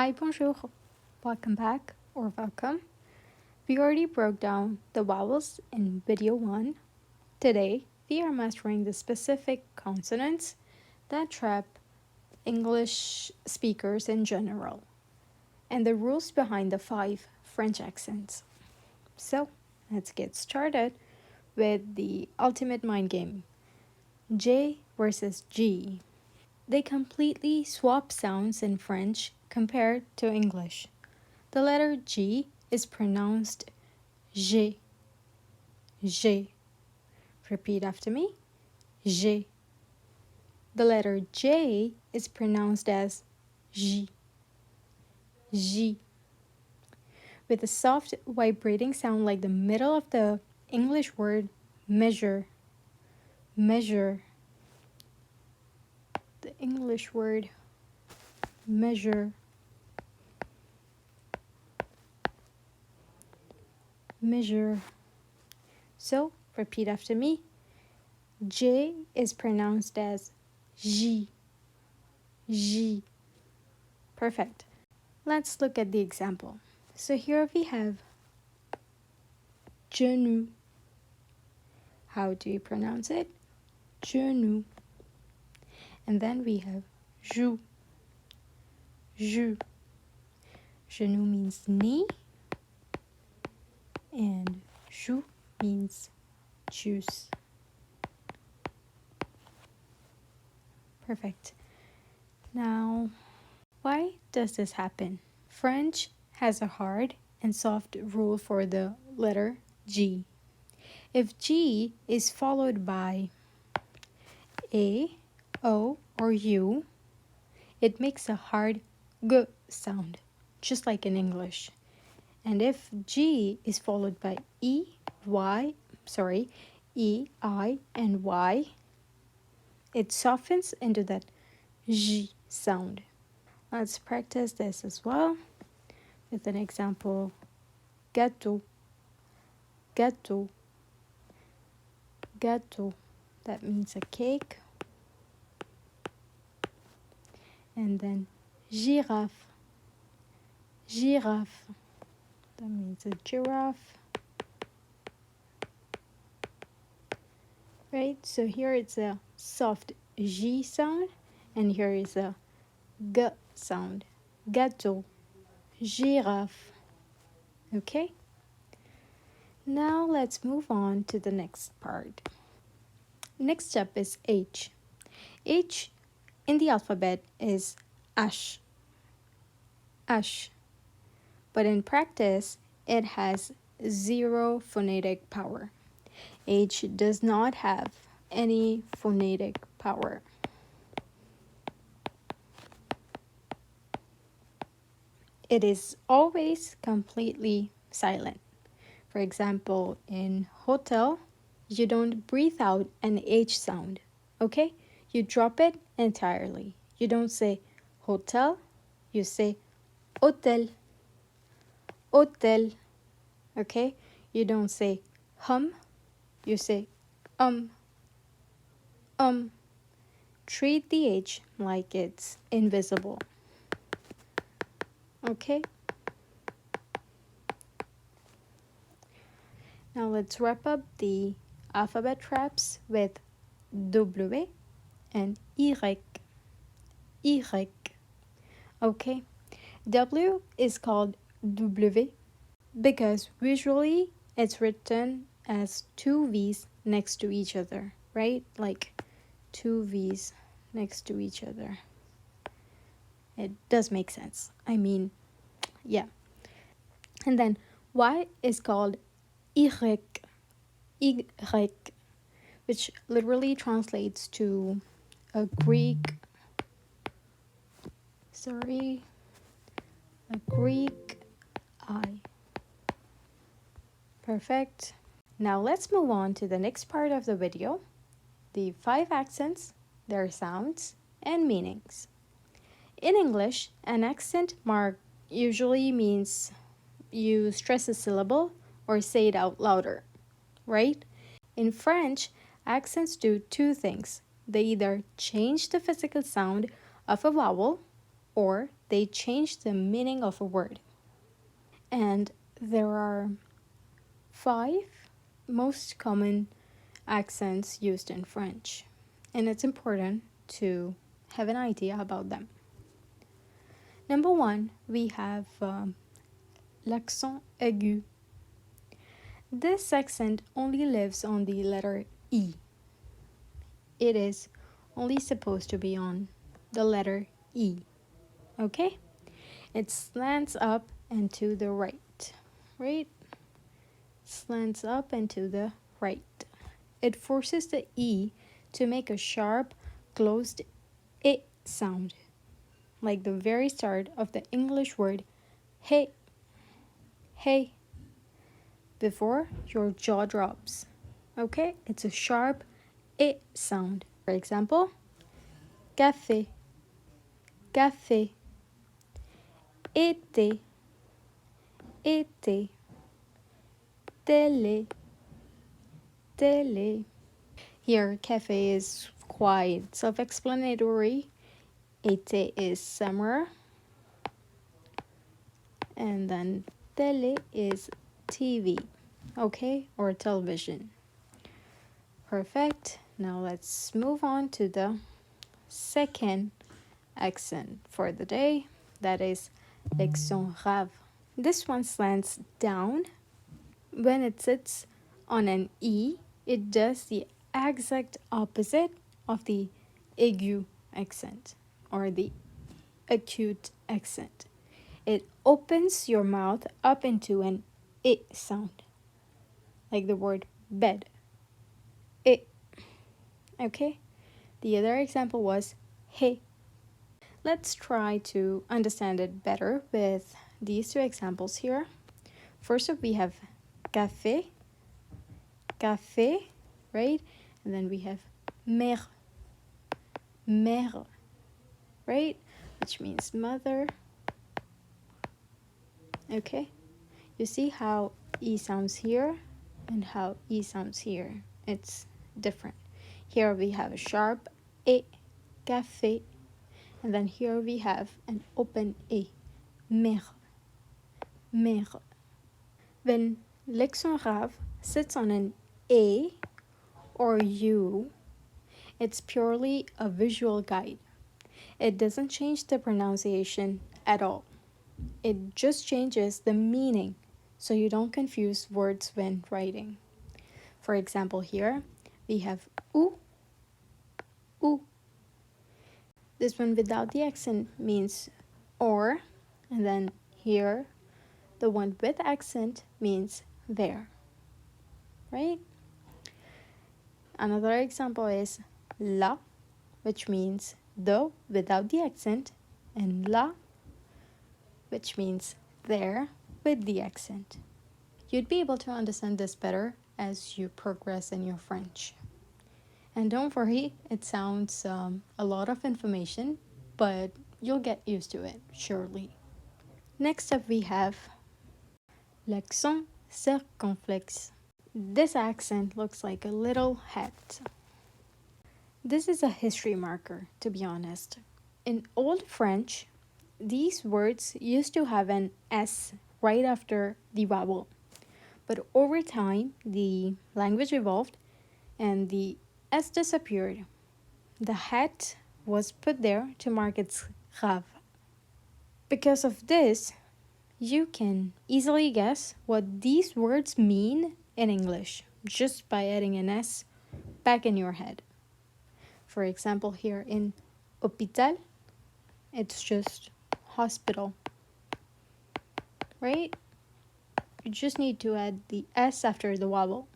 Hi, bonjour, welcome back or welcome. We already broke down the vowels in video 1. Today, we are mastering the specific consonants that trap English speakers in general and the rules behind the 5 French accents. So, let's get started with the ultimate mind game, J versus G. They completely swap sounds in French compared to English. The letter G is pronounced G. G. Repeat after me. G. The letter J is pronounced as J. J. With a soft vibrating sound like the middle of the English word measure. Measure. The English word measure. Measure. So, repeat after me. J is pronounced as J. J. Perfect. Let's look at the example. So here we have genou. How do you pronounce it? Genou. And then we have joue. Joue. Genou means knee. And joue means juice. Perfect. Now, why does this happen? French has a hard and soft rule for the letter G. If G is followed by A, O, or U, it makes a hard G sound, just like in English. And if G is followed by E, I, and Y, it softens into that J sound. Let's practice this as well with an example. Gâteau, gâteau, gâteau. That means a cake. And then giraffe, giraffe. That means a giraffe. Right? So here it's a soft J sound, and here is a G sound. Gâteau, giraffe. Okay? Now let's move on to the next part. Next up is H. H in the alphabet is H. H. But in practice, it has zero phonetic power. H does not have any phonetic power. It is always completely silent. For example, in hotel, you don't breathe out an H sound, okay? You drop it entirely. You don't say hotel, you say hotel, hotel, okay? You don't say hum, you say um. Treat the H like it's invisible, okay? Now let's wrap up the alphabet traps with W and Y. Y. Okay? W is called W because visually it's written as two V's next to each other, right? Like two V's next to each other. It does make sense. I mean, yeah. And then Y is called Y. Y, which literally translates to a Greek I. Perfect. Now let's move on to the next part of the video, the 5 accents, their sounds, and meanings. In English, an accent mark usually means you stress a syllable or say it out louder, right? In French, accents do 2 things. They either change the physical sound of a vowel or they change the meaning of a word. And there are 5 most common accents used in French, and it's important to have an idea about them. Number 1, we have l'accent aigu. This accent only lives on the letter E. It is only supposed to be on the letter E. Okay? It slants up and to the right. Right? Slants up and to the right. It forces the E to make a sharp, closed I sound, like the very start of the English word hey, hey, before your jaw drops. Okay? It's a sharp I sound. For example, café, café, été, été, télé, télé. Here, café is quite self-explanatory. Été is summer. And then télé is TV, okay, or television. Perfect. Now let's move on to the second accent for the day. That is l'accent grave. This one slants down. When it sits on an E, it does the exact opposite of the aigu accent or the acute accent. It opens your mouth up into an I sound, like the word bed. I. Okay? The other example was hey. Let's try to understand it better with these 2 examples here. First up, we have café, café, right? And then we have mère, mère, right? Which means mother. Okay? You see how E sounds here and how E sounds here. It's different. Here we have a sharp E, café, and then here we have an open E, mère, mère. When l'accent grave sits on an A or U, it's purely a visual guide. It doesn't change the pronunciation at all. It just changes the meaning so you don't confuse words when writing. For example, here we have ou, ou. This one without the accent means or, and then here the one with accent means there, right? Another example is la, which means the without the accent, and la, which means there with the accent. You'd be able to understand this better as you progress in your French. And don't worry, it sounds a lot of information, but you'll get used to it, surely. Next up, we have l'accent circonflexe. This accent looks like a little hat. This is a history marker, to be honest. In Old French, these words used to have an S right after the vowel. But over time, the language evolved and the S disappeared. The hat was put there to mark its grave. Because of this, you can easily guess what these words mean in English just by adding an S back in your head. For example, here in hôpital, it's just hospital, right? You just need to add the S after the vowel.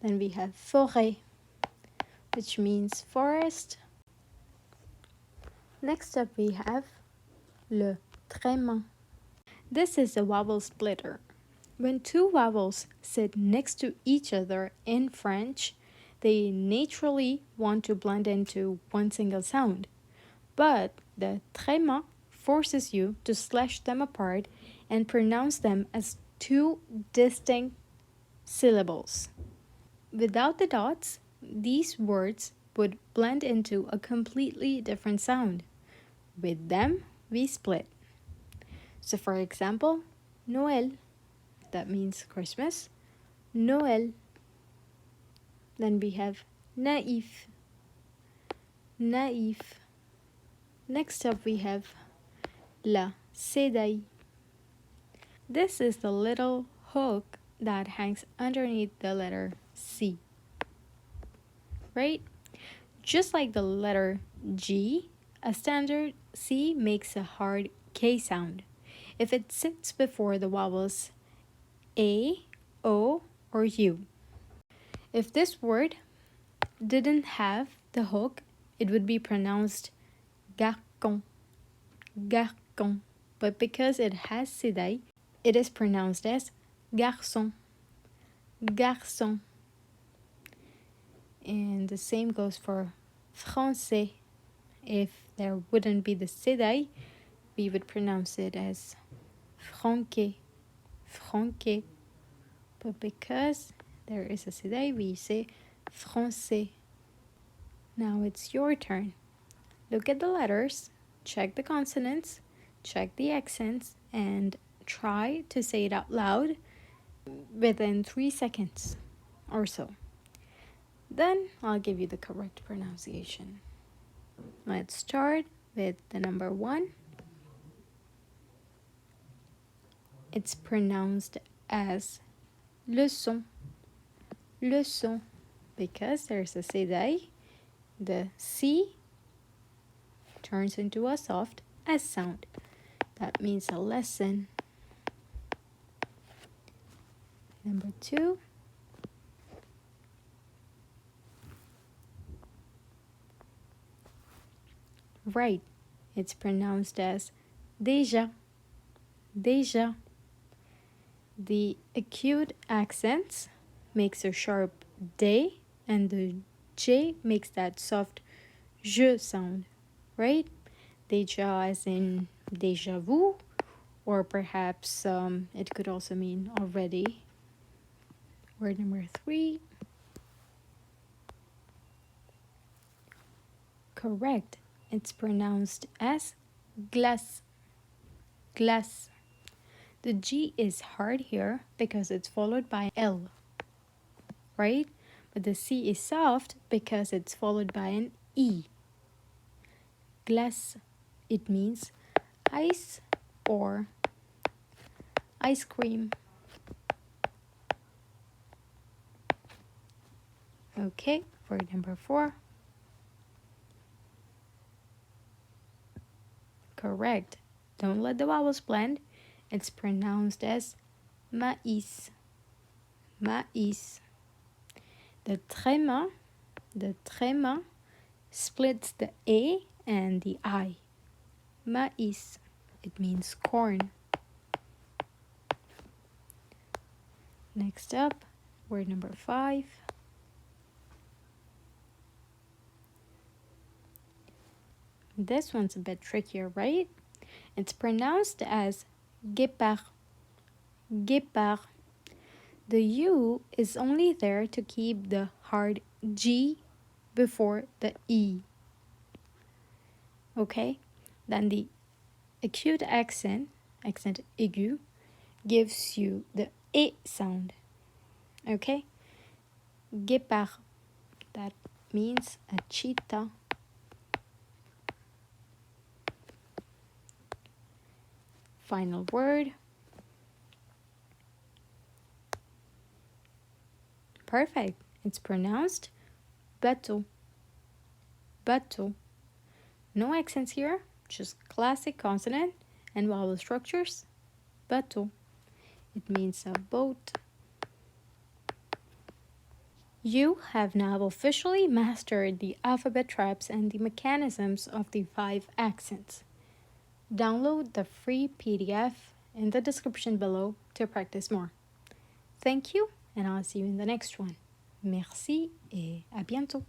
Then we have forêt, which means forest. Next up, we have le tréma. This is a vowel splitter. When 2 vowels sit next to each other in French, they naturally want to blend into one single sound. But the tréma forces you to slash them apart and pronounce them as 2 distinct syllables. Without the dots, these words would blend into a completely different sound. With them, we split. So for example, Noël, that means Christmas. Noël. Then we have naïf. Naïf. Next up we have la sédaille. This is the little hook that hangs underneath the letter C. Right? Just like the letter G, a standard C makes a hard K sound if it sits before the vowels A, O, or U. If this word didn't have the hook, it would be pronounced garçon, garçon. But because it has sédaille, it is pronounced as garçon, garçon. And the same goes for français. If there wouldn't be the sédaille, we would pronounce it as franquet, franquet. But because there is a sédaille, we say français. Now it's your turn. Look at the letters, check the consonants, check the accents, and try to say it out loud within 3 seconds or so. Then I'll give you the correct pronunciation. Let's start with the number 1. It's pronounced as leçon, leçon, because there's a sédaille. The C turns into a soft S sound. That means a lesson. Number 2. Right. It's pronounced as déjà, déjà. The acute accent makes a sharp D, and the J makes that soft je sound, right? Déjà as in déjà vu, or perhaps it could also mean already. Word number 3. Correct. It's pronounced as glace, glace. The G is hard here because it's followed by L, right? But the C is soft because it's followed by an E. Glace, it means ice or ice cream. Okay, word number 4. Correct. Don't let the vowels blend. It's pronounced as maïs, maïs. The tréma splits the A and the I. Maïs, it means corn. Next up, word number 5. This one's a bit trickier, right? It's pronounced as guépard, guépard. The U is only there to keep the hard G before the E. Okay? Then the acute accent aigu, gives you the E sound. Okay? Guépard, that means a cheetah. Final word. Perfect. It's pronounced bateau, bateau. No accents here, just classic consonant and vowel structures. Bateau. It means a boat. You have now officially mastered the alphabet traps and the mechanisms of the 5 accents. Download the free PDF in the description below to practice more. Thank you, and I'll see you in the next one. Merci et à bientôt.